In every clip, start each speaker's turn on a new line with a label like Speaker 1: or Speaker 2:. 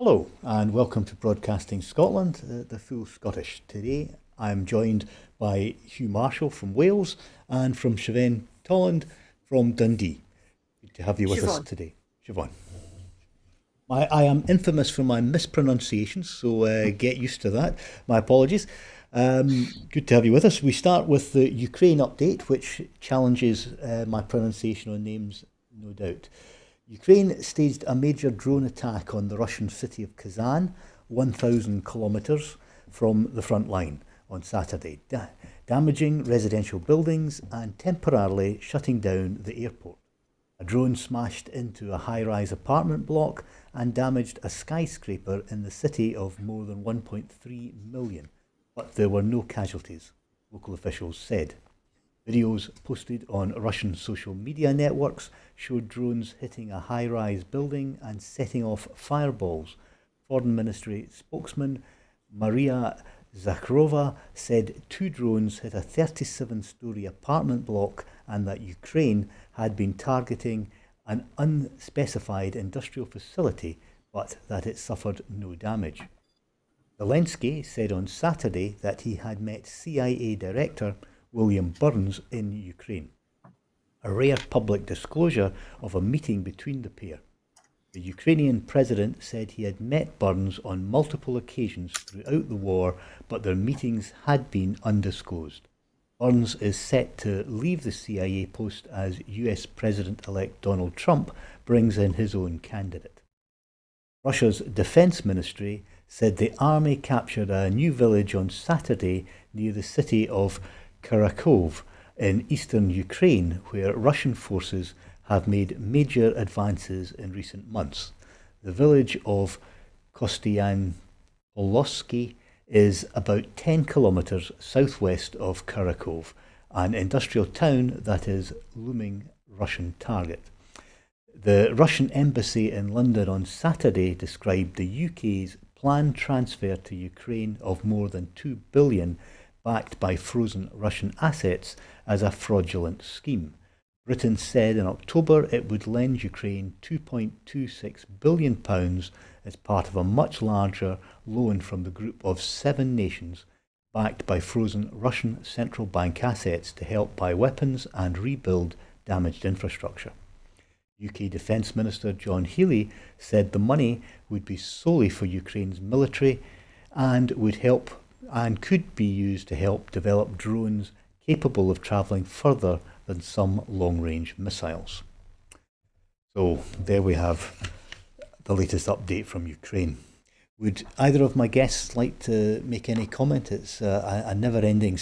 Speaker 1: Hello and welcome to Broadcasting Scotland, the full Scottish. Today I'm joined by Hugh Marshall from Wales and from Siobhan Tolland from Dundee. Good to have you with us
Speaker 2: Siobhan.
Speaker 1: today. Siobhan. I am infamous for my mispronunciations, so get used to that. My apologies. Good to have you with us. We start with the Ukraine update, which challenges my pronunciation on names, no doubt. Ukraine staged a major drone attack on the Russian city of Kazan, 1,000 kilometres from the front line on Saturday, damaging residential buildings and temporarily shutting down the airport. A drone smashed into a high-rise apartment block and damaged a skyscraper in the city of more than 1.3 million, but there were no casualties, local officials said. Videos posted on Russian social media networks showed drones hitting a high-rise building and setting off fireballs. Foreign Ministry spokesman Maria Zakharova said 2 drones hit a 37-storey apartment block and that Ukraine had been targeting an unspecified industrial facility, but that it suffered no damage. Zelensky said on Saturday that he had met CIA Director William Burns in Ukraine, a rare public disclosure of a meeting between the pair. The Ukrainian president said he had met Burns on multiple occasions throughout the war, but their meetings had been undisclosed. Burns is set to leave the CIA post as US President-elect Donald Trump brings in his own candidate. Russia's defense ministry said the army captured a new village on Saturday near the city of Kharkov in eastern Ukraine, where Russian forces have made major advances in recent months. The village of Kostiantolsky is about 10 kilometres southwest of Kharkov, an industrial town that is looming Russian target. The Russian embassy in London on Saturday described the UK's planned transfer to Ukraine of more than $2 billion backed by frozen Russian assets as a fraudulent scheme. Britain said in October it would lend Ukraine £2.26 billion as part of a much larger loan from the group of 7 nations backed by frozen Russian central bank assets to help buy weapons and rebuild damaged infrastructure. UK Defence Minister John Healey said the money would be solely for Ukraine's military and would help and could be used to help develop drones capable of travelling further than some long-range missiles. So there we have the latest update from Ukraine. Would either of my guests like to make any comment? It's a never-ending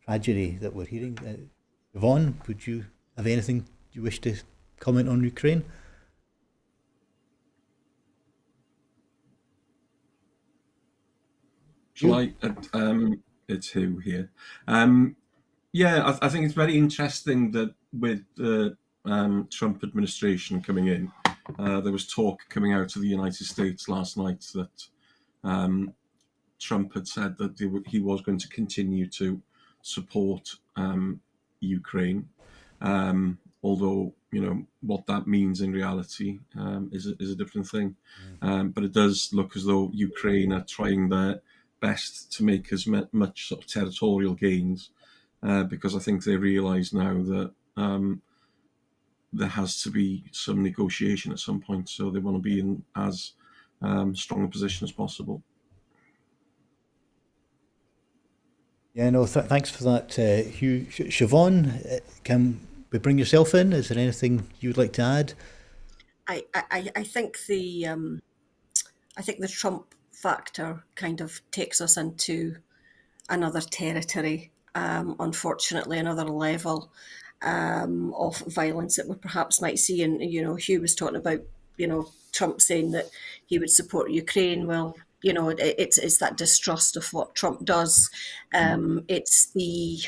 Speaker 1: tragedy that we're hearing. Yvonne, would you have anything you wish to comment on Ukraine?
Speaker 3: Shall I? It's Hugh here. I think it's very interesting that with the Trump administration coming in, there was talk coming out of the United States last night that Trump had said that he was going to continue to support Ukraine. Although, what that means in reality is a different thing. But it does look as though Ukraine are trying their best to make as much sort of territorial gains, because I think they realise now that there has to be some negotiation at some point, so they want to be in as strong a position as possible.
Speaker 1: Yeah, no, thanks for that, Hugh. Siobhan, can we bring yourself in? Is there anything you would like to add?
Speaker 2: I think the Trump factor kind of takes us into another territory, unfortunately, another level of violence that we perhaps might see. And, Hugh was talking about, Trump saying that he would support Ukraine. Well, it's that distrust of what Trump does. It's the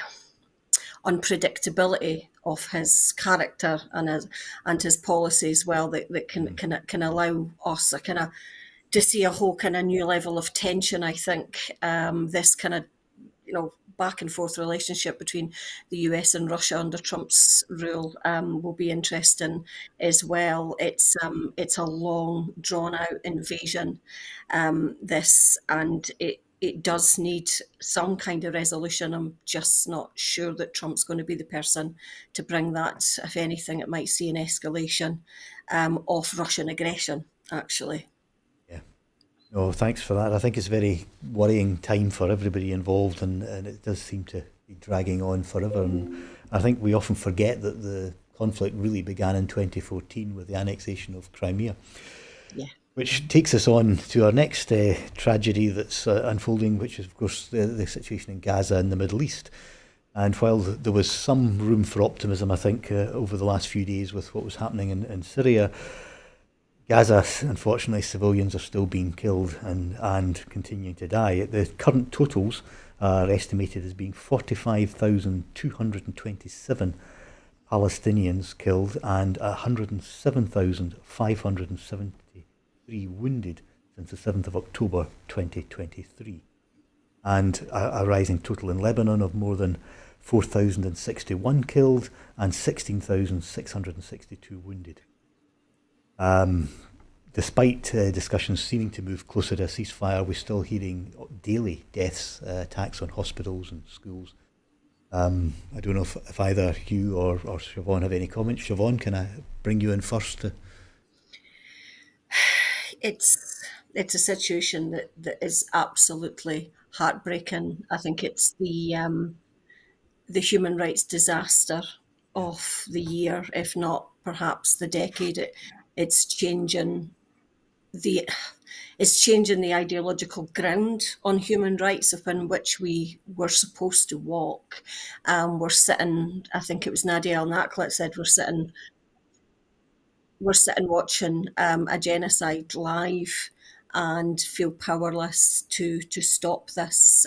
Speaker 2: unpredictability of his character and his policies, well, that can allow us a kind of to see a whole kind of new level of tension. I think this kind of back and forth relationship between the US and Russia under Trump's rule will be interesting as well. It's a long, drawn out invasion, this, and it does need some kind of resolution. I'm just not sure that Trump's going to be the person to bring that. If anything, it might see an escalation of Russian aggression, actually.
Speaker 1: Yeah. No, thanks for that. I think it's a very worrying time for everybody involved, and it does seem to be dragging on forever. And I think we often forget that the conflict really began in 2014 with the annexation of Crimea.
Speaker 2: Yeah.
Speaker 1: Which takes us on to our next tragedy that's unfolding, which is, of course, the situation in Gaza and the Middle East. And while there was some room for optimism, I think, over the last few days with what was happening in Syria, Gaza, unfortunately, civilians are still being killed and continuing to die. The current totals are estimated as being 45,227 Palestinians killed and 107,573 wounded since the 7th of October 2023. And a rising total in Lebanon of more than 4,061 killed and 16,662 wounded. Despite discussions seeming to move closer to a ceasefire, we're still hearing daily deaths, attacks on hospitals and schools. I don't know if either you or Siobhan have any comments. Siobhan, can I bring you in first?
Speaker 2: It's a situation that is absolutely heartbreaking. I think it's the human rights disaster of the year, if not perhaps the decade. It's changing the ideological ground on human rights upon which we were supposed to walk. We're sitting, I think it was Nadia Al-Nakla said, we're sitting watching a genocide live and feel powerless to stop this.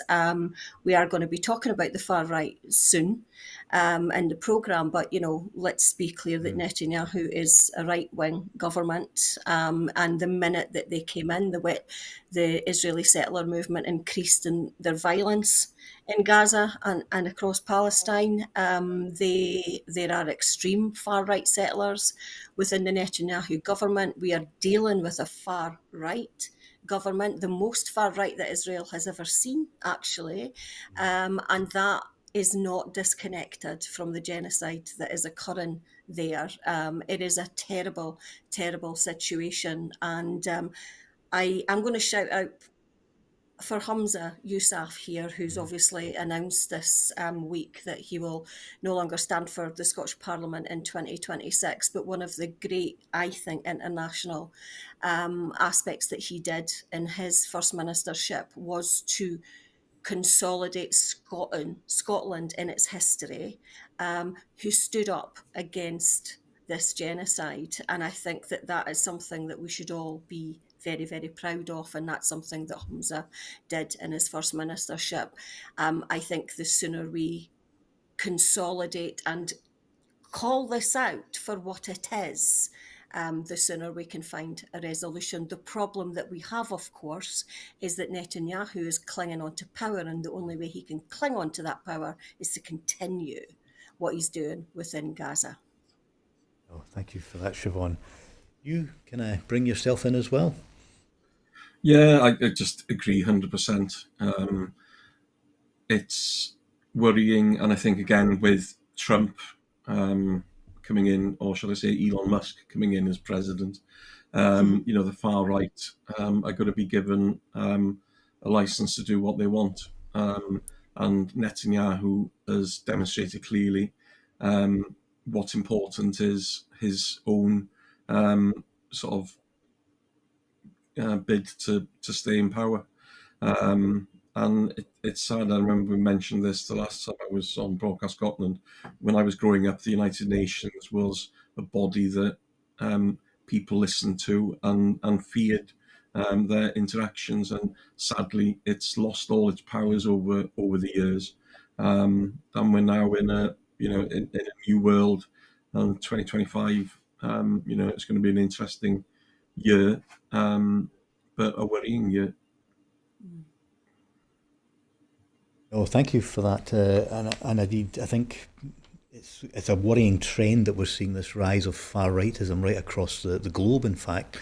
Speaker 2: We are going to be talking about the far right soon in the programme, but let's be clear that Netanyahu is a right-wing government, and the minute that they came in, the Israeli settler movement increased in their violence in Gaza and across Palestine. There are extreme far-right settlers within the Netanyahu government. We are dealing with a far-right government, the most far-right that Israel has ever seen, actually, and that is not disconnected from the genocide that is occurring there. It is a terrible, terrible situation, and I'm going to shout out for Humza Yousaf here, who's obviously announced this week that he will no longer stand for the Scottish Parliament in 2026, but one of the great, I think, international aspects that he did in his first ministership was to consolidate Scotland in its history, who stood up against this genocide. And I think that is something that we should all be very, very proud of, and that's something that Humza did in his first ministership. I think the sooner we consolidate and call this out for what it is, the sooner we can find a resolution. The problem that we have, of course, is that Netanyahu is clinging on to power, and the only way he can cling on to that power is to continue what he's doing within Gaza.
Speaker 1: Oh, thank you for that, Siobhan. You, can I bring yourself in as well?
Speaker 3: Yeah, I just agree 100%. It's worrying, and I think, again, with Trump coming in, or shall I say Elon Musk coming in as president, the far right are going to be given a license to do what they want. And Netanyahu has demonstrated clearly what's important is his own sort of bid to stay in power. And it's sad. I remember we mentioned this the last time I was on Broadcast Scotland. When I was growing up, the United Nations was a body that people listened to and feared their interactions. And sadly, it's lost all its powers over the years. And we're now in a new world. And 2025, it's going to be an interesting year, but a worrying year.
Speaker 1: Oh, thank you for that. And indeed, I think it's a worrying trend that we're seeing this rise of far rightism right across the globe, in fact.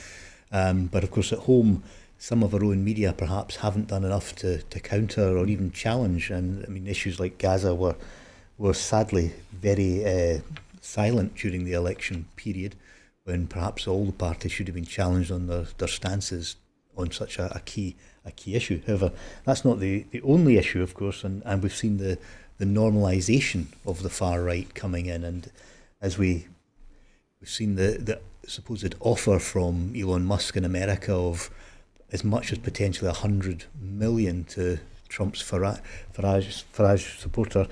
Speaker 1: But of course, at home, some of our own media perhaps haven't done enough to counter or even challenge. And I mean, issues like Gaza were sadly very silent during the election period, when perhaps all the parties should have been challenged on their stances on such a key issue. However, that's not the only issue, of course, and we've seen the normalisation of the far right coming in, and as we've seen the supposed offer from Elon Musk in America of as much as potentially 100 million to Trump's Farage supporter.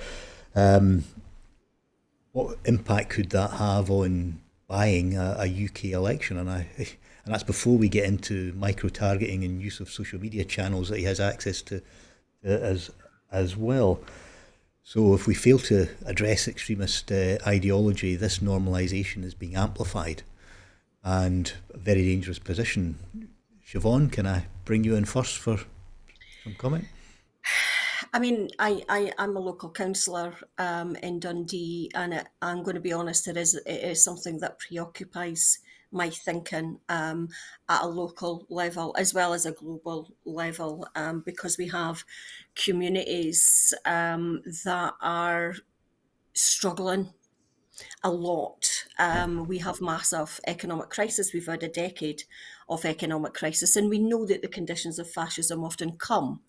Speaker 1: What impact could that have on buying a UK election? And that's before we get into micro-targeting and use of social media channels that he has access to as well. So if we fail to address extremist ideology, this normalisation is being amplified, and a very dangerous position. Siobhan, can I bring you in first for some comment?
Speaker 2: I mean, I'm a local councillor in Dundee, and I'm going to be honest, it is something that preoccupies my thinking at a local level as well as a global level, because we have communities that are struggling a lot. We have massive economic crisis. We've had a decade of economic crisis, and we know that the conditions of fascism often come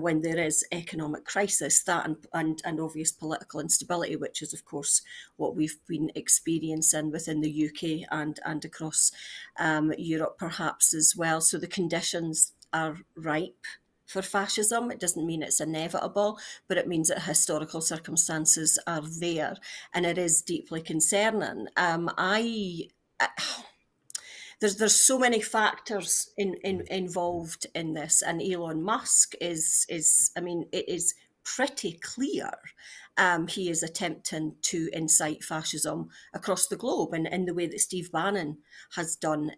Speaker 2: when there is economic crisis, that and obvious political instability, which is, of course, what we've been experiencing within the UK and across Europe perhaps as well. So the conditions are ripe for fascism. It doesn't mean it's inevitable, but it means that historical circumstances are there, and it is deeply concerning. There's so many factors involved in this, and Elon Musk is I mean, it is pretty clear he is attempting to incite fascism across the globe, and in the way that Steve Bannon has done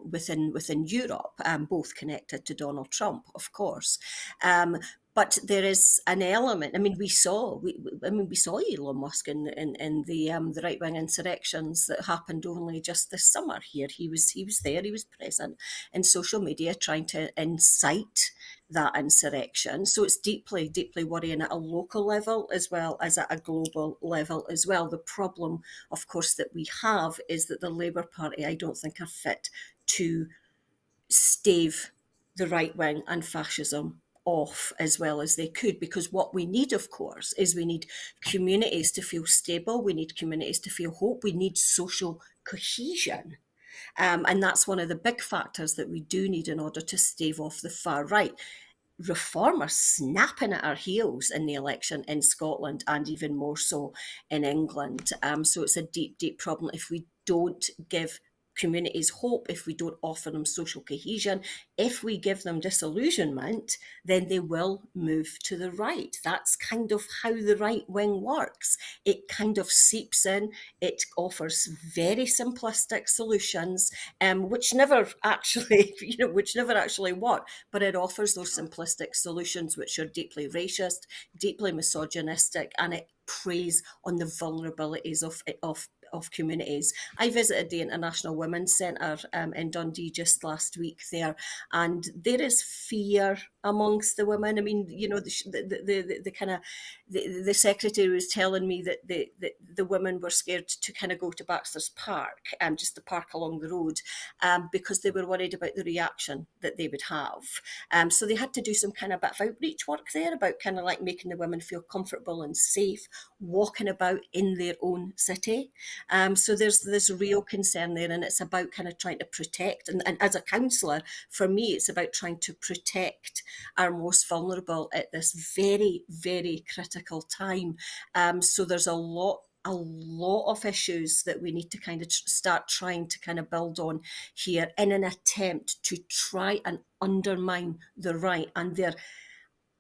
Speaker 2: within Europe, both connected to Donald Trump, of course. But there is an element. I mean, we saw Elon Musk in the right wing insurrections that happened only just this summer here. He was there. He was present in social media trying to incite that insurrection. So it's deeply, deeply worrying at a local level as well as at a global level as well. The problem, of course, that we have is that the Labour Party, I don't think, are fit to stave the right wing and fascism off as well as they could, because what we need, of course, is we need communities to feel stable, we need communities to feel hope, we need social cohesion. And that's one of the big factors that we do need in order to stave off the far right. Reform are snapping at our heels in the election in Scotland, and even more so in England. So it's a deep, deep problem if we don't give communities hope, if we don't offer them social cohesion, if we give them disillusionment, then they will move to the right. That's kind of how the right wing works. It kind of seeps in, it offers very simplistic solutions, which never actually, which never actually work, but it offers those simplistic solutions which are deeply racist, deeply misogynistic, and it preys on the vulnerabilities of communities. I visited the International Women's Centre in Dundee just last week there, and there is fear amongst the women. I mean, the kind of the secretary was telling me that the women were scared to kind of go to Baxter's Park, just the park along the road, because they were worried about the reaction that they would have. So they had to do some kind of bit of outreach work there about kind of like making the women feel comfortable and safe walking about in their own city. So there's this real concern there, and it's about kind of trying to protect. And as a counsellor, for me, it's about trying to protect our most vulnerable at this very, very critical time. So there's a lot of issues that we need to kind of start trying to kind of build on here in an attempt to try and undermine the right and their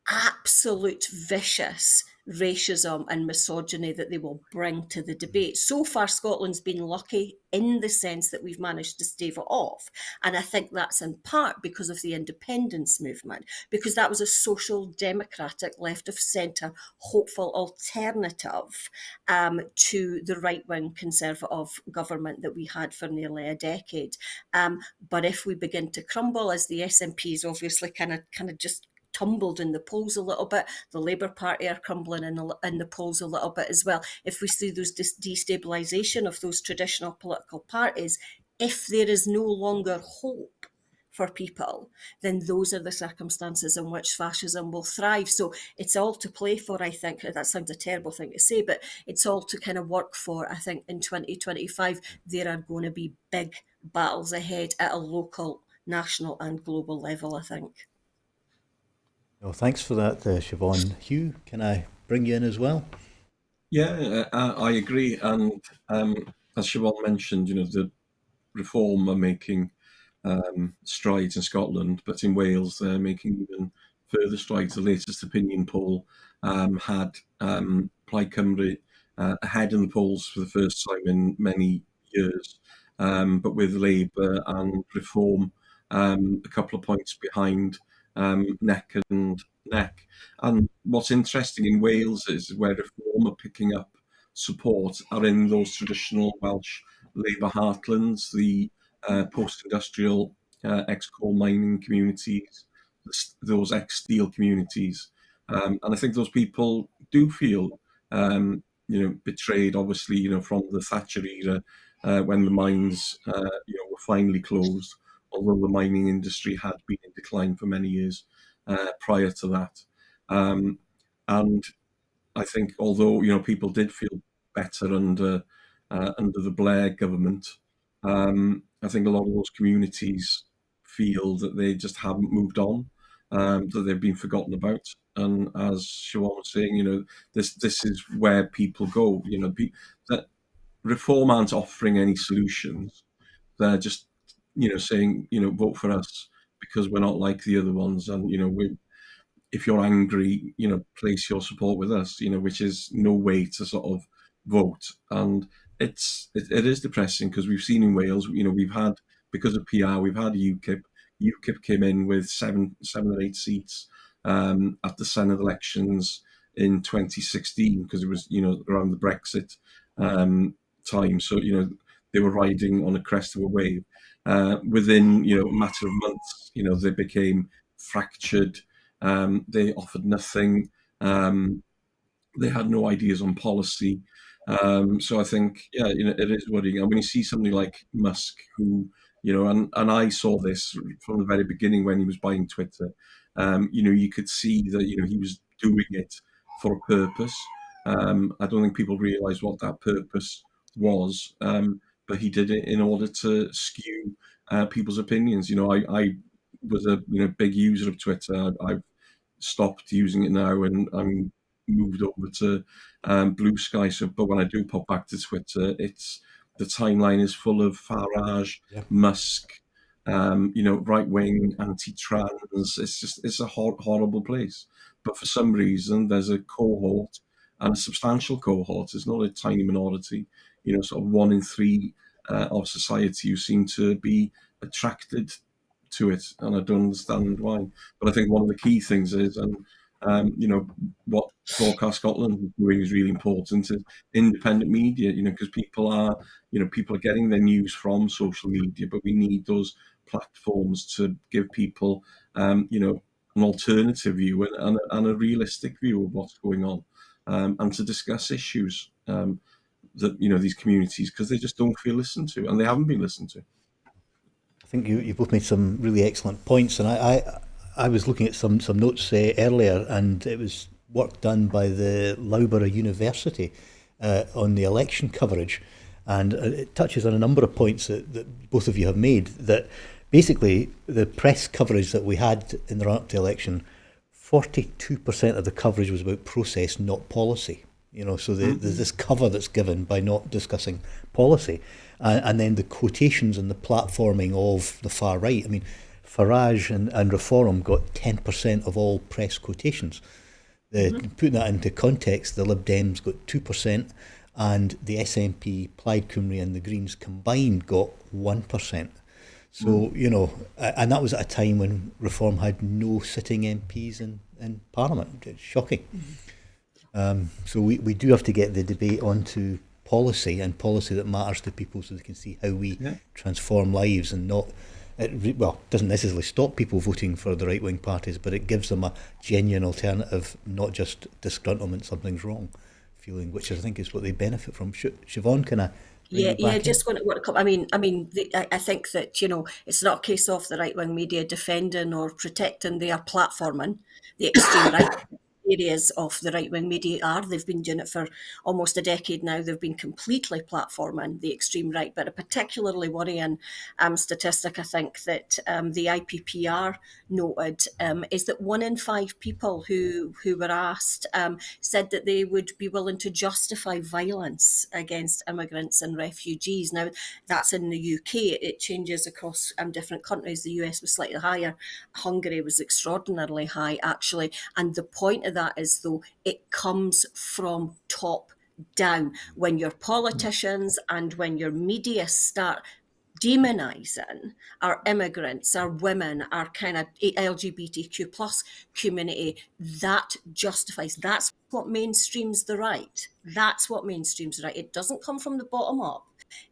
Speaker 2: absolute vicious racism and misogyny that they will bring to the debate. So far, Scotland's been lucky in the sense that we've managed to stave it off. And I think that's in part because of the independence movement, because that was a social democratic, left of centre, hopeful alternative to the right-wing conservative government that we had for nearly a decade. But if we begin to crumble, as the SNP's obviously kind of just tumbled in the polls a little bit. The Labour Party are crumbling in the polls a little bit as well. If we see those destabilisation of those traditional political parties, if there is no longer hope for people, then those are the circumstances in which fascism will thrive. So it's all to play for, I think. That sounds a terrible thing to say, but it's all to kind of work for. I think in 2025, there are going to be big battles ahead at a local, national and global level, I think.
Speaker 1: Well, thanks for that, Siobhan. Hugh, can I bring you in as well?
Speaker 3: Yeah, I agree. And as Siobhan mentioned, the Reform are making strides in Scotland, but in Wales they're making even further strides. The latest opinion poll had Plaid Cymru ahead in the polls for the first time in many years, but with Labour and Reform a couple of points behind, neck and neck. And what's interesting in Wales is where Reform are picking up support are in those traditional Welsh Labour heartlands, the post-industrial ex-coal mining communities, those ex-steel communities. And I think those people do feel, betrayed, obviously, from the Thatcher era when the mines, were finally closed, although the mining industry had been in decline for many years prior to that. And I think although, people did feel better under the Blair government, I think a lot of those communities feel that they just haven't moved on, that they've been forgotten about. And as Siobhan was saying, this is where people go. That Reform aren't offering any solutions. They're just, saying, vote for us because we're not like the other ones, and if you're angry, place your support with us, which is no way to sort of vote. And it is depressing because we've seen in Wales, we've had, because of PR, we've had UKIP. UKIP came in with seven or eight seats at the Senedd elections in 2016 because it was, around the Brexit time. So, they were riding on a crest of a wave. Within, a matter of months, they became fractured. They offered nothing. They had no ideas on policy. So I think, it is worrying. And when you see somebody like Musk, who, and I saw this from the very beginning when he was buying Twitter, you could see that, he was doing it for a purpose. I don't think people realise what that purpose was, but he did it in order to skew people's opinions. I was a big user of Twitter. I've stopped using it now, and I'm moved over to Blue Sky. So, but when I do pop back to Twitter, the timeline is full of Farage, Musk, right wing, anti-trans. It's a horrible place. But for some reason, there's a cohort, and a substantial cohort. It's not a tiny minority. Sort of 1 in 3 of society who seem to be attracted to it, and I don't understand why. But I think one of the key things is, and what Broadcast Scotland is doing is really important, is independent media. Because people are getting their news from social media, but we need those platforms to give people, an alternative view and a realistic view of what's going on, and to discuss issues that these communities, because they just don't feel listened to, and they haven't been listened to.
Speaker 1: I think you both made some really excellent points, and I was looking at some notes earlier, and it was work done by the Loughborough University on the election coverage, and it touches on a number of points that both of you have made. That basically the press coverage that we had in the run-up to election, 42% of the coverage was about process, not policy. So there's this cover that's given by not discussing policy. And then the quotations and the platforming of the far right. I mean, Farage and Reform got 10% of all press quotations. Putting that into context, the Lib Dems got 2%, and the SNP, Plaid Cymru, and the Greens combined got 1%. So, and that was at a time when Reform had no sitting MPs in Parliament. It's shocking. So we do have to get the debate onto policy, and policy that matters to people, so they can see how we transform lives, and not, doesn't necessarily stop people voting for the right-wing parties, but it gives them a genuine alternative, not just disgruntlement, something's wrong feeling, which I think is what they benefit from. Siobhan, can I?
Speaker 2: Just want to come. I think that it's not a case of the right wing media defending or protecting. They are platforming the extreme right. Areas of the right-wing media they've been doing it for almost a decade now. They've been completely platforming the extreme right. But a particularly worrying statistic, I think, that the IPPR noted is that 1 in 5 people who were asked said that they would be willing to justify violence against immigrants and refugees. Now, that's in the UK. It changes across different countries. The US was slightly higher. Hungary was extraordinarily high, actually. And the point of that is, though, it comes from top down. When your politicians and when your media start demonising our immigrants, our women, our kind of LGBTQ plus community, that justifies, that's what mainstreams the right. That's what mainstreams the right. It doesn't come from the bottom up.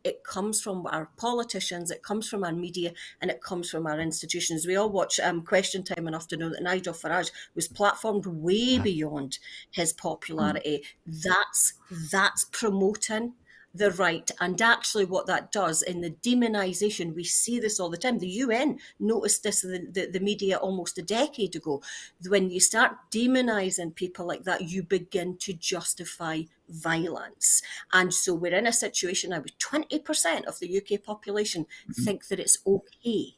Speaker 2: It comes from our politicians, it comes from our media, and it comes from our institutions. We all watch Question Time enough to know that Nigel Farage was platformed way beyond his popularity. That's promoting the right. And actually what that does in the demonisation, we see this all the time. The UN noticed this in the media almost a decade ago. When you start demonising people like that, you begin to justify violence. And so we're in a situation now with 20% of the UK population think that it's okay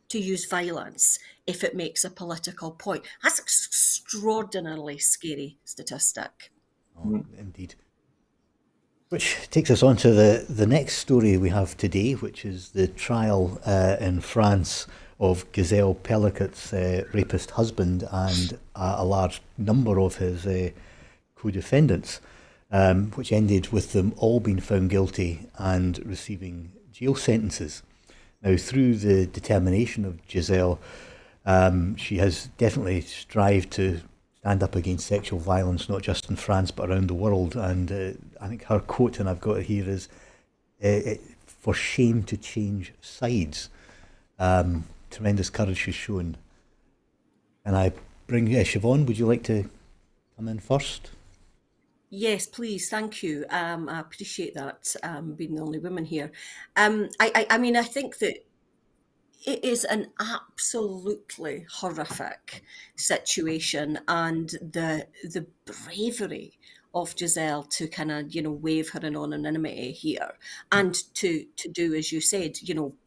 Speaker 2: to use violence if it makes a political point. That's an extraordinarily scary statistic.
Speaker 1: Oh, indeed. Which takes us on to the next story we have today, which is the trial in France of Gisèle Pelicot's rapist husband and a large number of his co-defendants, which ended with them all being found guilty and receiving jail sentences. Now, through the determination of Gisèle, she has definitely strived to stand up against sexual violence, not just in France but around the world. And I think her quote, and I've got it here, is for shame to change sides. Tremendous courage she's shown. And I bring Siobhan, would you like to come in first?
Speaker 2: Yes, please. Thank you. I appreciate that, being the only woman here. I think that it is an absolutely horrific situation, and the bravery of Gisèle to kind of, waive her anonymity here, and to do, as you said,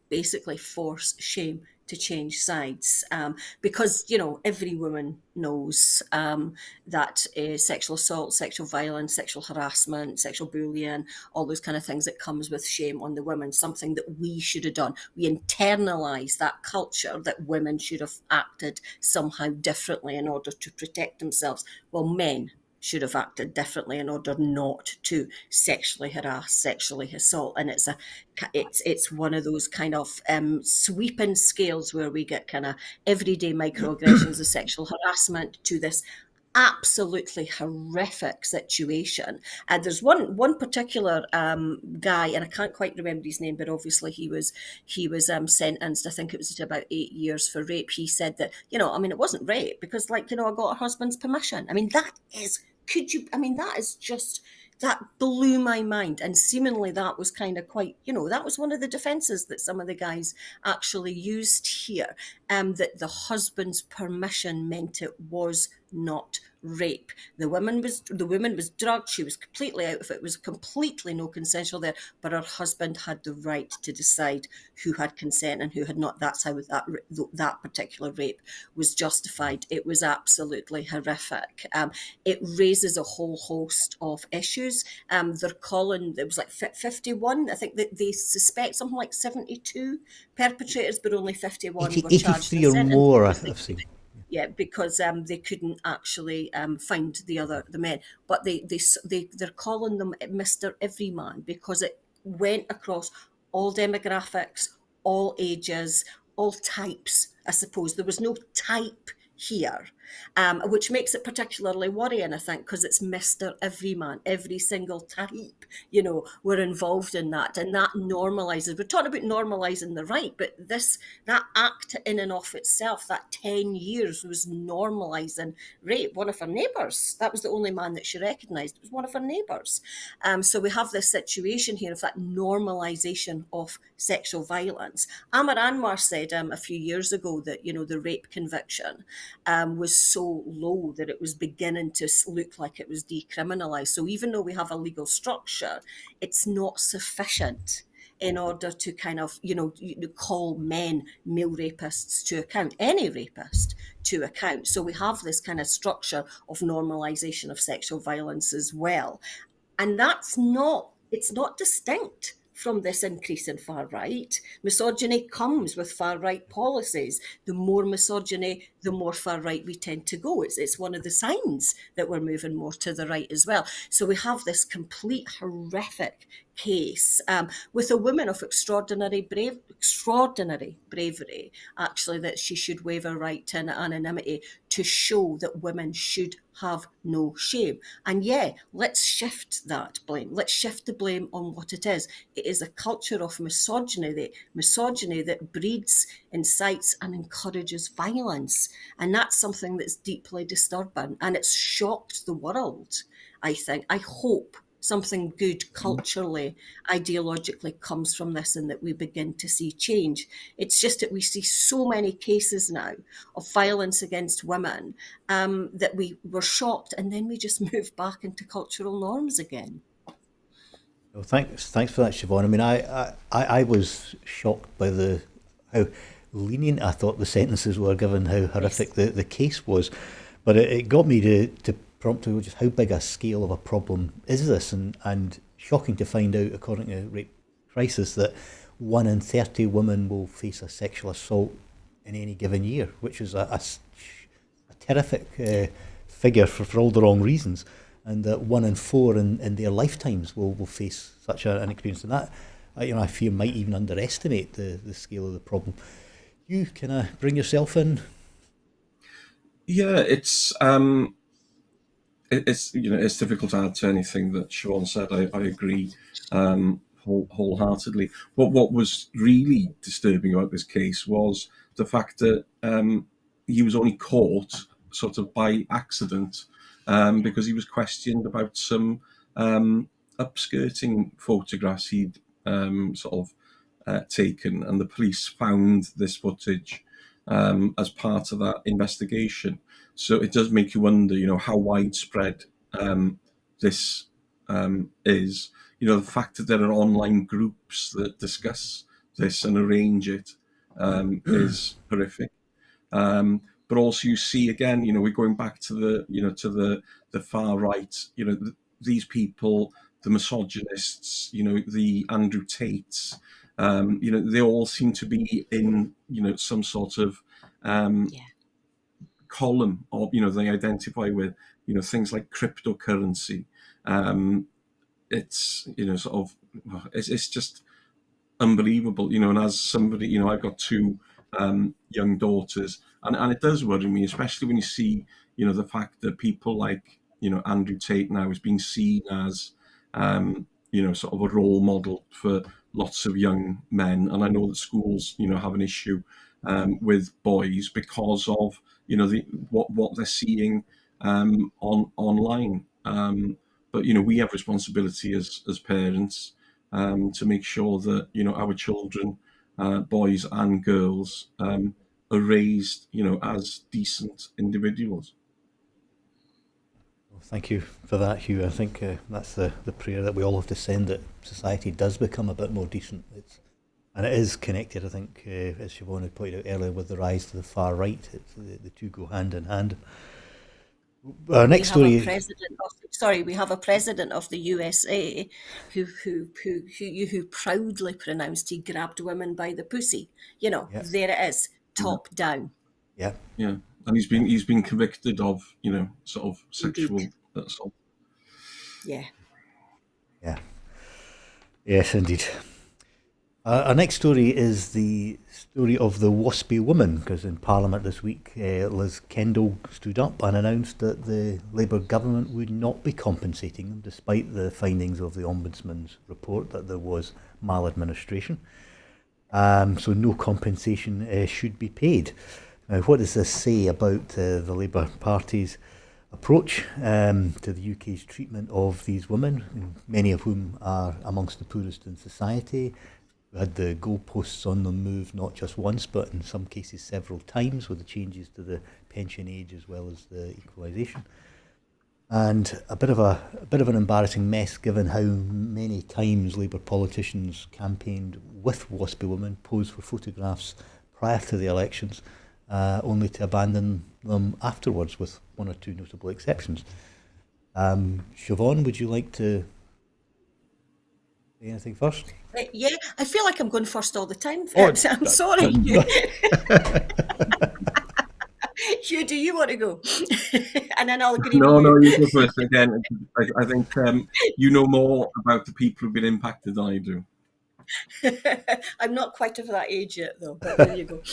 Speaker 2: basically force shame to change sides, because every woman knows that sexual assault, sexual violence, sexual harassment, sexual bullying, all those kind of things, that comes with shame on the women, something that we should have done. We internalise that culture that women should have acted somehow differently in order to protect themselves. Well, men should have acted differently in order not to sexually harass, sexually assault. And it's one of those kind of sweeping scales where we get kind of everyday microaggressions of sexual harassment to this absolutely horrific situation. And there's one particular guy, and I can't quite remember his name, but obviously he was sentenced, I think it was to about 8 years for rape. He said that, it wasn't rape because, I got her husband's permission. That is just, that blew my mind. And seemingly that was kind of quite, that was one of the defences that some of the guys actually used here, that the husband's permission meant it was not rape. The woman was drugged. She was completely out of it. It was completely no consensual there, but her husband had the right to decide who had consent and who had not. That's how that particular rape was justified. It was absolutely horrific. It raises a whole host of issues. They're calling, it was like 51. I think that they suspect something like 72 perpetrators, but only 51 were charged.
Speaker 1: 83 or more, I've seen.
Speaker 2: Yeah, because they couldn't actually find the men, but they're calling them Mr. Everyman because it went across all demographics, all ages, all types. I suppose there was no type here, which makes it particularly worrying, I think, because it's Mr. Everyman, every single type, we're involved in that, and that normalises. We're talking about normalising the right, but that act in and of itself, that 10 years was normalising rape. One of her neighbours, that was the only man that she recognised, it was one of her neighbours. So we have this situation here of that normalisation of sexual violence. Amar Anwar said a few years ago that, the rape conviction was so low that it was beginning to look like it was decriminalised. So even though we have a legal structure, it's not sufficient in order to kind of, call men male rapists to account, any rapist to account. So we have this kind of structure of normalisation of sexual violence as well. And it's not distinct from this increase in far right. Misogyny comes with far right policies. The more misogyny, the more far right we tend to go. It's one of the signs that we're moving more to the right as well. So we have this complete horrific case with a woman of extraordinary bravery, actually, that she should waive her right to anonymity to show that women should have no shame. And yeah, let's shift that blame. Let's shift the blame on what it is. It is a culture of misogyny that breeds, incites and encourages violence. And that's something that's deeply disturbing. And it's shocked the world, I think. I hope something good culturally, ideologically comes from this and that we begin to see change. It's just that we see so many cases now of violence against women that we were shocked and then we just moved back into cultural norms again.
Speaker 1: Well, thanks for that, Siobhan. I mean, I was shocked by how lenient I thought the sentences were, given how horrific the case was. But it got me to prompt to just how big a scale of a problem is this, and shocking to find out, according to Rape Crisis, that 1 in 30 women will face a sexual assault in any given year, which is a terrific figure for all the wrong reasons, and that 1 in 4 in their lifetimes will face such an experience. And that, I fear, might even underestimate the scale of the problem. You can bring yourself in.
Speaker 3: Yeah, it's difficult to add to anything that Siobhan said. I agree wholeheartedly. But what was really disturbing about this case was the fact that he was only caught sort of by accident because he was questioned about some upskirting photographs he'd taken, and the police found this footage as part of that investigation. So it does make you wonder, how widespread this is. The fact that there are online groups that discuss this and arrange it is horrific. But also, you see again, we're going back to the far right. These people, the misogynists, the Andrew Tates. They all seem to be in, some sort of column of, they identify with, things like cryptocurrency. It's, it's just unbelievable, and as somebody, I've got 2 young daughters, and it does worry me, especially when you see, the fact that people like, Andrew Tate now is being seen as, sort of a role model for lots of young men. And I know that schools, have an issue with boys because of, what they're seeing online. But, we have responsibility as parents to make sure that, our children, boys and girls, are raised, as decent individuals.
Speaker 1: Well, thank you for that, Hugh. I think that's the prayer that we all have to send, that society does become a bit more decent. And it is connected, I think, as Siobhan had pointed out earlier, with the rise to the far right. The two go hand in hand. Our next story.
Speaker 2: We have a president of the USA who proudly pronounced he grabbed women by the pussy. There it is, top down.
Speaker 1: Yeah.
Speaker 3: Yeah. and he's been convicted of, you know, sort of sexual
Speaker 2: Indeed.
Speaker 3: assault.
Speaker 2: Yeah.
Speaker 1: Yeah. Yes, indeed. Our next story is the story of the Waspi Women, because in Parliament this week, Liz Kendall stood up and announced that the Labour government would not be compensating them, despite the findings of the Ombudsman's report that there was maladministration. So no compensation should be paid. Now, what does this say about the Labour Party's approach to the UK's treatment of these women, many of whom are amongst the poorest in society? We had the goalposts on them move not just once, but in some cases several times, with the changes to the pension age as well as the equalisation. And a bit of an embarrassing mess, given how many times Labour politicians campaigned with Waspi Women, posed for photographs prior to the elections, only to abandon them afterwards, with one or two notable exceptions. Siobhan, would you like to say anything first?
Speaker 2: Yeah, I feel like I'm going first all the time.
Speaker 1: Oh,
Speaker 2: I'm sorry. Hugh, do you want to go? And then I'll agree
Speaker 3: No,
Speaker 2: with you.
Speaker 3: no, you go first. Again, I think you know more about the people who've been impacted than I do.
Speaker 2: I'm not quite of that age yet, though. But there you go.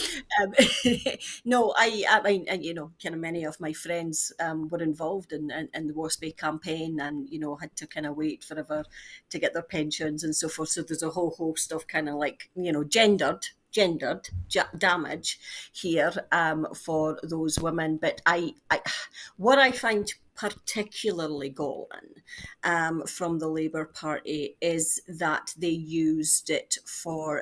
Speaker 2: No, I mean, and you know, kind of many of my friends were involved in the Waspi campaign, and you know, had to kind of wait forever to get their pensions and so forth. So there's a whole host of kind of like, you know, gendered damage here for those women. But what I find particularly galling from the Labour Party is that they used it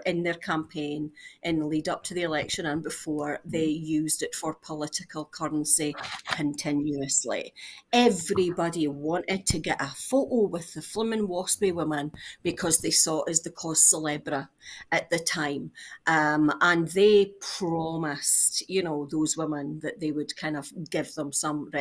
Speaker 2: in their campaign in the lead up to the election, and before, they used it for political currency continuously. Everybody wanted to get a photo with the flimming Waspi Women because they saw it as the cause célèbre at the time. And they promised, you know, those women that they would kind of give them some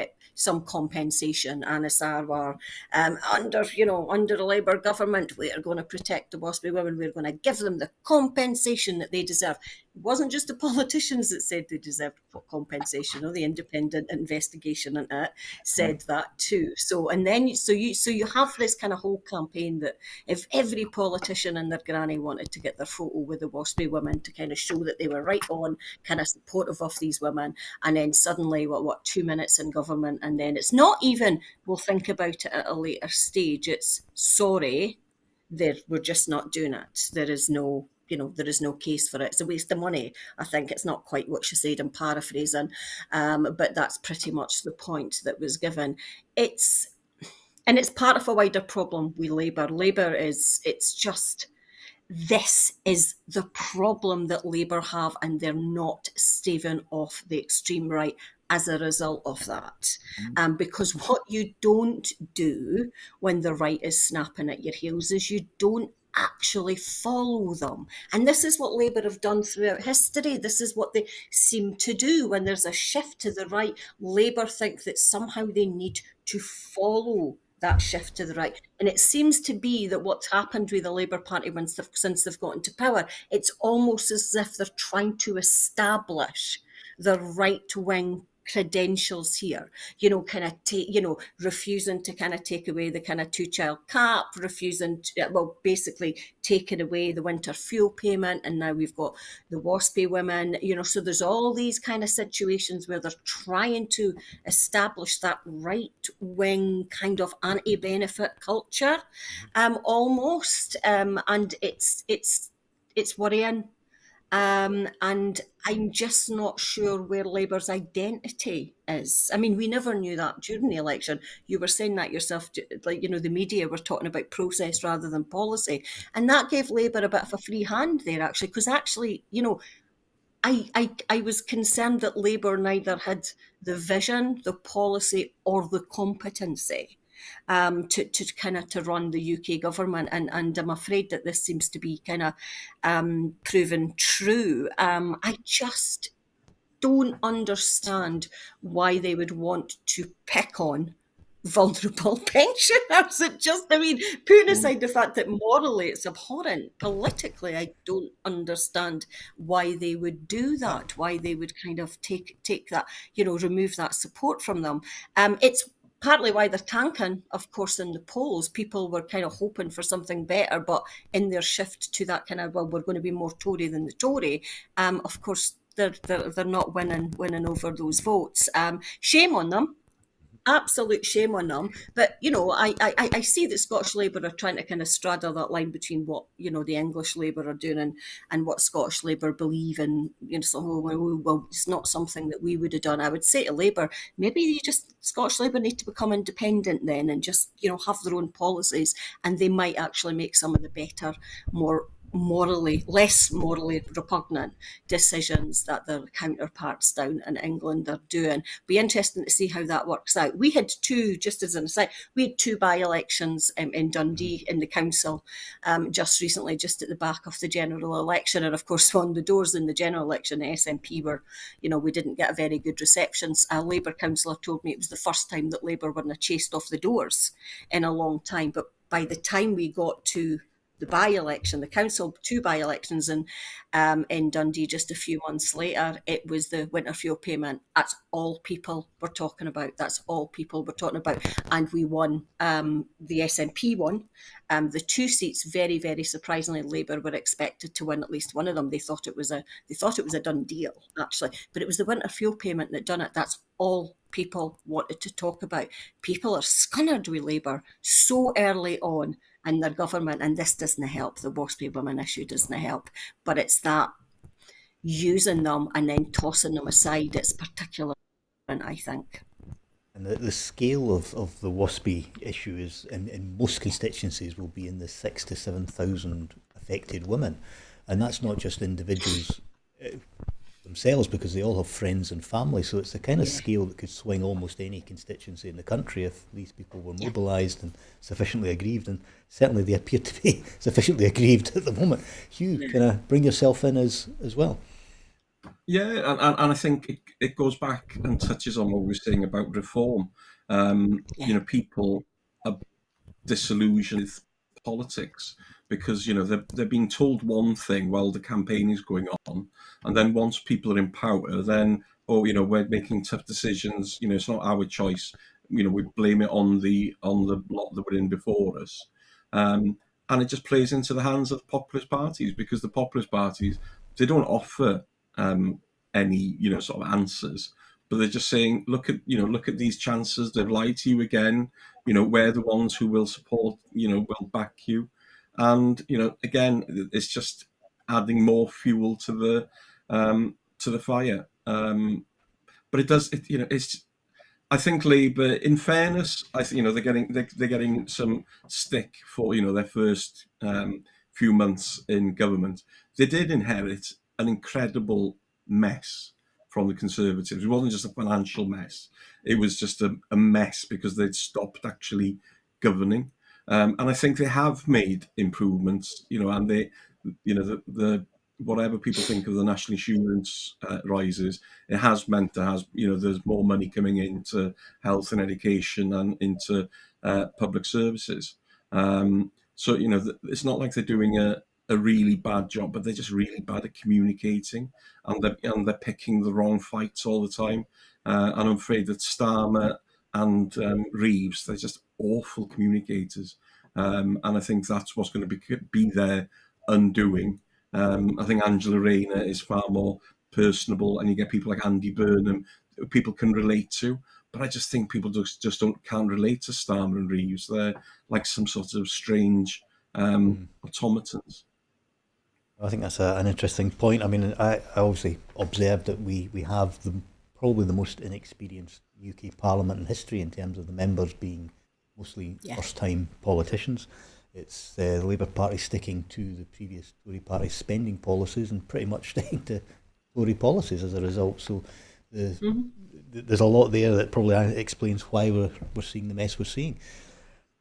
Speaker 2: compensation. And as were under a Labour government, we are going to protect the Waspi women. We're going to give them the compensation that they deserve. It wasn't just the politicians that said they deserved compensation, or the independent investigation and it said that too. So you have this kind of whole campaign that if every politician and their granny wanted to get their photo with the Waspi women to kind of show that they were right on, kind of supportive of these women, and then suddenly, 2 minutes in government, and then it's not even, we'll think about it at a later stage. It's, sorry, we're just not doing it. There is no case for it. It's a waste of money. I think it's not quite what she said, I'm paraphrasing, but that's pretty much the point that was given. It's part of a wider problem with Labour. This is the problem that Labour have, and they're not staving off the extreme right as a result of that. Because what you don't do when the right is snapping at your heels is you don't actually follow them. And this is what Labour have done throughout history. This is what they seem to do. When there's a shift to the right, Labour think that somehow they need to follow that shift to the right. And it seems to be that what's happened with the Labour Party since they've got into power, it's almost as if they're trying to establish the right-wing credentials here, refusing to kind of take away the kind of 2-child cap, basically taking away the winter fuel payment, and now we've got the Waspi women, so there's all these kind of situations where they're trying to establish that right-wing kind of anti-benefit culture, almost, and it's worrying. And I'm just not sure where Labour's identity is. I mean, we never knew that during the election. You were saying that yourself, the media were talking about process rather than policy. And that gave Labour a bit of a free hand there, actually, because I was concerned that Labour neither had the vision, the policy, or the competency to run the UK government, and I'm afraid that this seems to be kind of proven true. I just don't understand why they would want to pick on vulnerable pensioners. Putting aside the fact that morally it's abhorrent, politically I don't understand why they would do that, why they would kind of take that, remove that support from them. It's partly why they're tanking, of course, in the polls. People were kind of hoping for something better, but in their shift to that kind of, well, we're going to be more Tory than the Tory, of course, they're not winning over those votes. Shame on them. Absolute shame on them. But, I see that Scottish Labour are trying to kind of straddle that line between what, the English Labour are doing and what Scottish Labour believe in. So, well, it's not something that we would have done. I would say to Labour, maybe Scottish Labour need to become independent then and just, have their own policies, and they might actually make some of the better, less morally repugnant decisions that their counterparts down in England are doing. Be interesting to see how that works out. We had two, just as an aside, by-elections in Dundee in the council just recently, just at the back of the general election. And of course, on the doors in the general election, the SNP were, we didn't get a very good reception. A Labour councillor told me it was the first time that Labour weren't chased off the doors in a long time. But by the time we got to the by-election, the council two by-elections in Dundee just a few months later, it was the winter fuel payment. That's all people were talking about. And we won. The SNP won. The two seats, very, very surprisingly, Labour were expected to win at least one of them. They thought it was a done deal, actually. But it was the winter fuel payment that done it. That's all people wanted to talk about. People are scunnered with Labour so early on in their government, and this doesn't help. The Waspi Women issue doesn't help, but it's that using them and then tossing them aside. It's particular, I think.
Speaker 1: And the scale of the Waspi issue is, in most constituencies, will be in the 6,000 to 7,000 affected women. And that's not just individuals themselves, because they all have friends and family. So it's the kind of scale that could swing almost any constituency in the country if these people were mobilised and sufficiently aggrieved. And certainly they appear to be sufficiently aggrieved at the moment. Hugh, can I bring yourself in as well?
Speaker 3: Yeah, and I think it goes back and touches on what we were saying about reform. People are disillusioned with politics because they're being told one thing while the campaign is going on, and then once people are in power, then we're making tough decisions. It's not our choice. We blame it on the lot that were in before us, and it just plays into the hands of the populist parties, because the populist parties, they don't offer any sort of answers, but they're just saying, look at these chances. They've lied to you again. We're the ones who will support, will back you, and again, it's just adding more fuel to the fire. But it does, it's. I think Labour, in fairness, they're getting some stick for their first few months in government. They did inherit an incredible mess from the Conservatives. It wasn't just a financial mess; it was just a mess because they'd stopped actually governing. And I think they have made improvements. And they, the whatever people think of the national insurance rises, it has meant there's more money coming into health and education and into public services. So it's not like they're doing a really bad job, but they're just really bad at communicating, and they're picking the wrong fights all the time. And I'm afraid that Starmer and Reeves, they're just awful communicators, and I think that's what's going to be their undoing. I think Angela Rayner is far more personable, and you get people like Andy Burnham who people can relate to. But I just think people just can't relate to Starmer and Reeves. They're like some sort of strange automatons.
Speaker 1: I think that's an interesting point. I mean, I obviously observed that we have probably the most inexperienced UK Parliament in history in terms of the members being mostly first-time politicians. It's the Labour Party sticking to the previous Tory Party spending policies and pretty much sticking to Tory policies as a result. So there's a lot there that probably explains why we're seeing the mess we're seeing.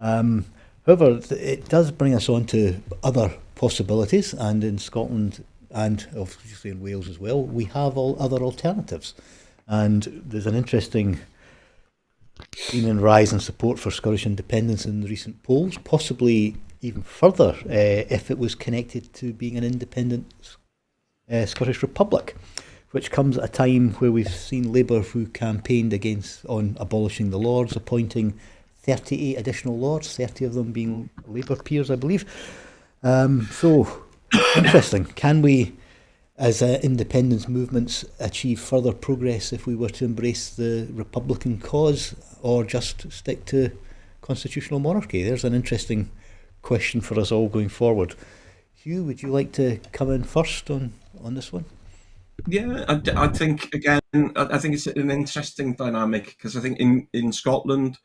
Speaker 1: However, it does bring us on to other possibilities, and in Scotland and obviously in Wales as well, we have all other alternatives. And there's an interesting seen a rise in support for Scottish independence in recent polls, possibly even further if it was connected to being an independent Scottish Republic, which comes at a time where we've seen Labour, who campaigned on abolishing the Lords, appointing 38 additional Lords, 30 of them being Labour peers, I believe. So, interesting. Can we, as independence movements, achieve further progress if we were to embrace the Republican cause, or just stick to constitutional monarchy? There's an interesting question for us all going forward. Hugh, would you like to come in first on this one?
Speaker 3: Yeah, I think, again, I think it's an interesting dynamic, because I think in Scotland,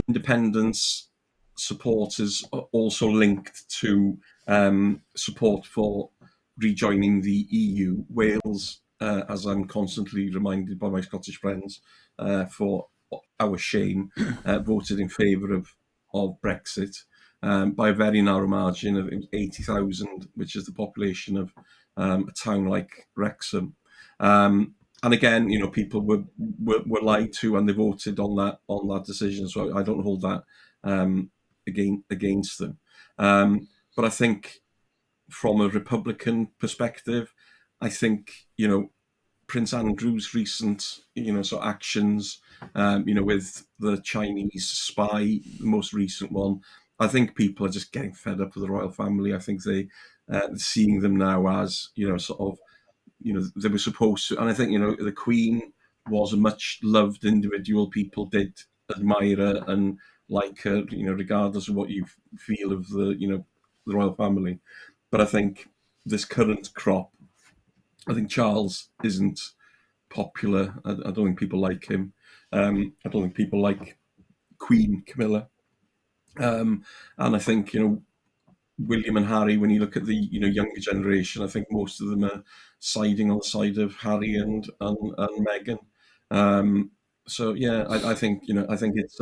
Speaker 3: independence support is also linked to support for rejoining the EU. Wales, as I'm constantly reminded by my Scottish friends, for our shame, voted in favour of Brexit by a very narrow margin of 80,000, which is the population of a town like Wrexham. And again, people were lied to, and they voted on that decision. So I don't hold that against them. But I think, from a Republican perspective, I think Prince Andrew's recent sort of actions, with the Chinese spy, the most recent one. I think people are just getting fed up with the royal family. I think they seeing them now as sort of they were supposed to, and I think the Queen was a much loved individual. People did admire her and like her, regardless of what you feel of the royal family. But I think this current crop, I think Charles isn't popular. I don't think people like him. I don't think people like Queen Camilla. And I think William and Harry, when you look at the younger generation, I think most of them are siding on the side of Harry and Meghan. So yeah, I think I think it's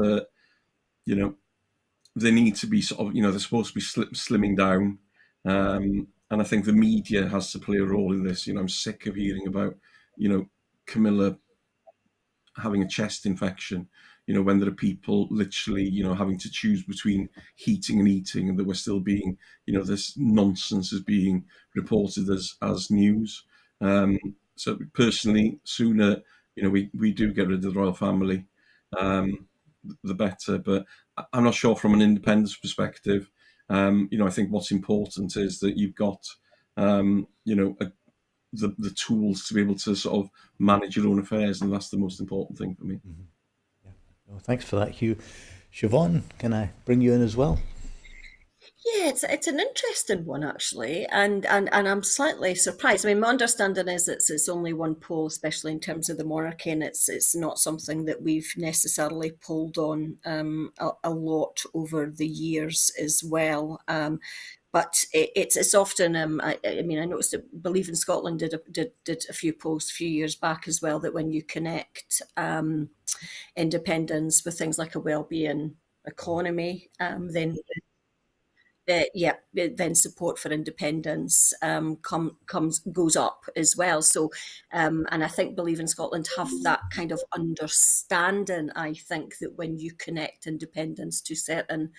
Speaker 3: they need to be sort of they're supposed to be slimming down, and I think the media has to play a role in this. I'm sick of hearing about Camilla having a chest infection, when there are people literally, having to choose between heating and eating, and that we're still being, this nonsense is being reported as news. So personally, sooner, we do get rid of the royal family, the better. But I'm not sure from an independence perspective. I think what's important is that you've got, the tools to be able to sort of manage your own affairs, and that's the most important thing for me.
Speaker 1: Mm-hmm. Yeah. Well, thanks for that, Hugh. Siobhan, can I bring you in as well?
Speaker 2: Yeah, it's an interesting one actually, and I'm slightly surprised. I mean, my understanding is it's only one poll, especially in terms of the monarchy, and it's not something that we've necessarily pulled on a lot over the years as well. But it's often I mean, I noticed that Believe in Scotland did a few polls a few years back as well, that when you connect independence with things like a well-being economy, yeah, then support for independence goes up as well. So, and I think Believe in Scotland have that kind of understanding. I think that when you connect independence to certain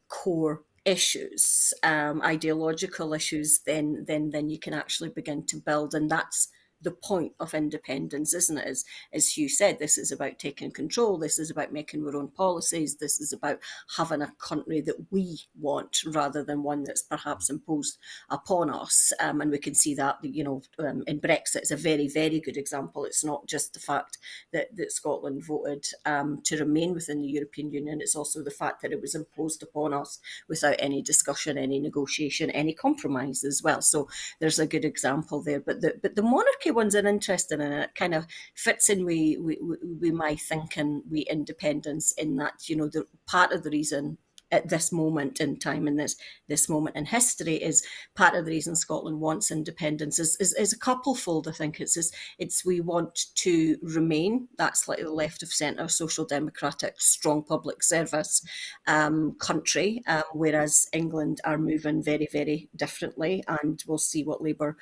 Speaker 2: core issues, ideological issues, then you can actually begin to build, and that's the point of independence, isn't it? As Hugh said, this is about taking control. This is about making our own policies. This is about having a country that we want, rather than one that's perhaps imposed upon us. And we can see that, in Brexit, it's a very, very good example. It's not just the fact that Scotland voted to remain within the European Union. It's also the fact that it was imposed upon us without any discussion, any negotiation, any compromise as well. So there's a good example there. But the monarchy one's an interesting, and it kind of fits in with my thinking, with independence, in that the part of the reason at this moment in time, and this moment in history, is part of the reason Scotland wants independence is a couplefold. I think it's we want to remain that slightly left of centre, social democratic, strong public service country, whereas England are moving very, very differently, and we'll see what Labour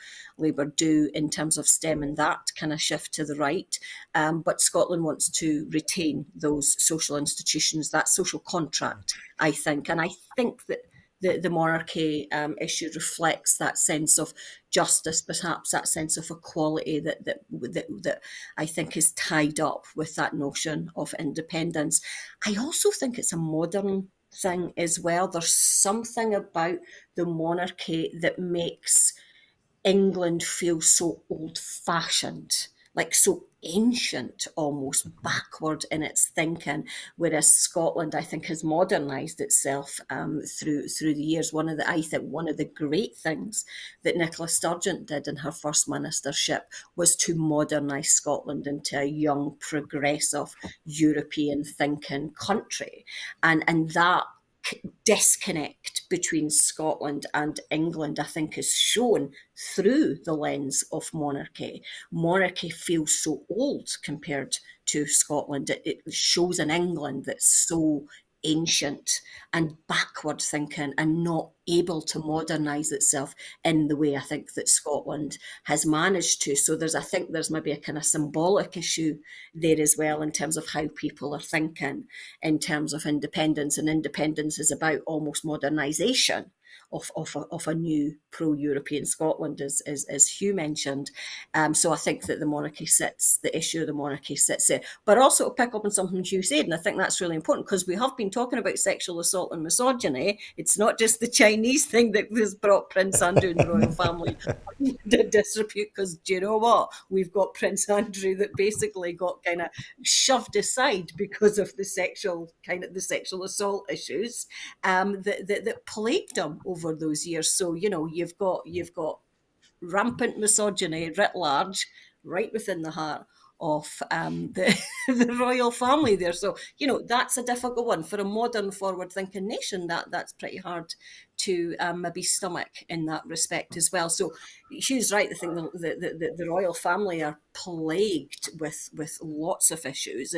Speaker 2: do in terms of stemming that kind of shift to the right. But Scotland wants to retain those social institutions, that social contract, I think. And I think that the monarchy issue reflects that sense of justice, perhaps that sense of equality that I think is tied up with that notion of independence. I also think it's a modern thing as well. There's something about the monarchy that makes England feels so old-fashioned, like so ancient, almost backward in its thinking, whereas Scotland, I think, has modernised itself through the years. I think one of the great things that Nicola Sturgeon did in her first ministership was to modernise Scotland into a young, progressive, European thinking country, and that disconnect between Scotland and England, I think, is shown through the lens of monarchy. Monarchy feels so old compared to Scotland. It shows an England that's so ancient and backward thinking and not able to modernise itself in the way I think that Scotland has managed to. So I think there's maybe a kind of symbolic issue there as well in terms of how people are thinking in terms of independence, and independence is about almost modernisation of a new pro-European Scotland, as Hugh mentioned. So I think that the issue of the monarchy sits there. But also to pick up on something Hugh said, and I think that's really important, because we have been talking about sexual assault and misogyny. It's not just the Chinese thing that has brought Prince Andrew and the royal family into disrepute, because do you know what? We've got Prince Andrew that basically got kind of shoved aside because of the sexual assault issues that plagued him over those years. So, you've got rampant misogyny writ large, right within the heart of the royal family there. So, that's a difficult one for a modern, forward-thinking nation. That's pretty hard to maybe stomach in that respect as well. So Hugh's right. I think the royal family are plagued with lots of issues.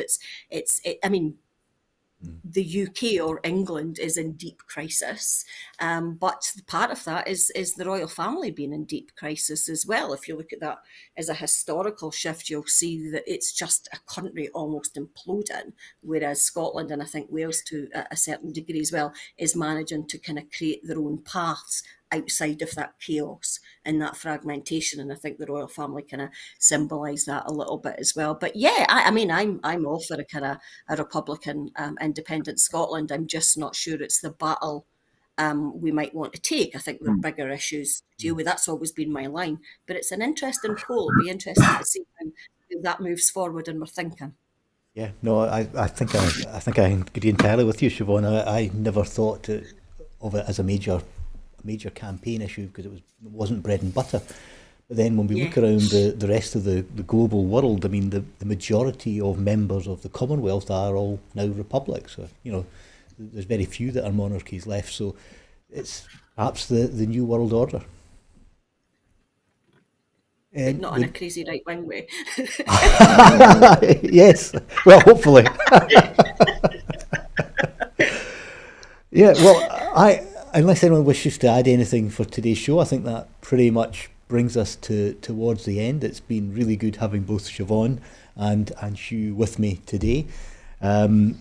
Speaker 2: The UK or England is in deep crisis, but part of that is the royal family being in deep crisis as well. If you look at that as a historical shift, you'll see that it's just a country almost imploding, whereas Scotland, and I think Wales to a certain degree as well, is managing to kind of create their own paths outside of that chaos and that fragmentation. And I think the royal family kind of symbolise that a little bit as well. But yeah, I'm all for a kind of a Republican independent Scotland. I'm just not sure it's the battle we might want to take. I think there are bigger issues to deal with. That's always been my line. But it's an interesting poll. It'll be interesting to see how that moves forward in our thinking.
Speaker 1: Yeah, no, I think I agree entirely with you, Siobhan. I never thought of it as a major campaign issue, because it wasn't bread and butter. But then when we look around the rest of the global world, I mean, the majority of members of the Commonwealth are all now republics. So, there's very few that are monarchies left. So it's perhaps the new world order.
Speaker 2: Not in a crazy right-wing way.
Speaker 1: Yes, well, hopefully. Yeah, well, unless anyone wishes to add anything for today's show, I think that pretty much brings us towards the end. It's been really good having both Siobhan and Hugh with me today. And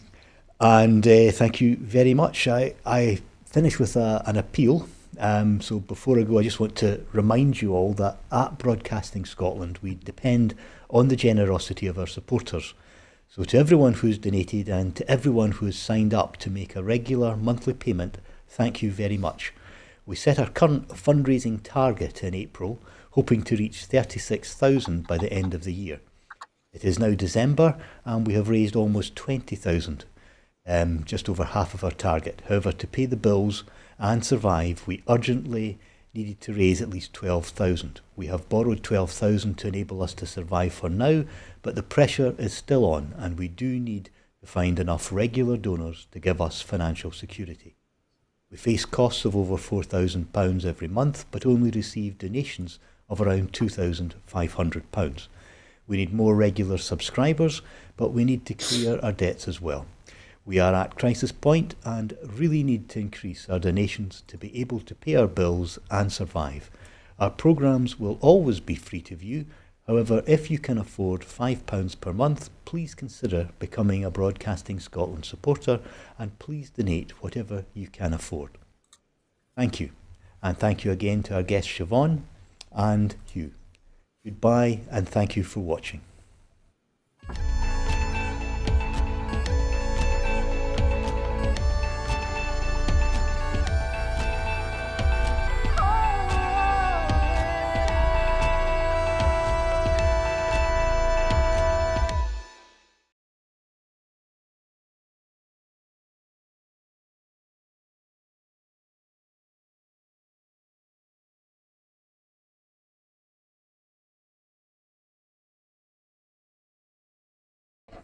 Speaker 1: thank you very much. I finish with an appeal. So before I go, I just want to remind you all that at Broadcasting Scotland, we depend on the generosity of our supporters. So to everyone who's donated and to everyone who has signed up to make a regular monthly payment, thank you very much. We set our current fundraising target in April, hoping to reach 36,000 by the end of the year. It is now December and we have raised almost 20,000, just over half of our target. However, to pay the bills and survive, we urgently needed to raise at least 12,000. We have borrowed 12,000 to enable us to survive for now, but the pressure is still on and we do need to find enough regular donors to give us financial security. We face costs of over £4,000 every month, but only receive donations of around £2,500. We need more regular subscribers, but we need to clear our debts as well. We are at crisis point and really need to increase our donations to be able to pay our bills and survive. Our programmes will always be free to view. However, if you can afford £5 per month, please consider becoming a Broadcasting Scotland supporter, and please donate whatever you can afford. Thank you. And thank you again to our guests Siobhan and Hugh. Goodbye and thank you for watching.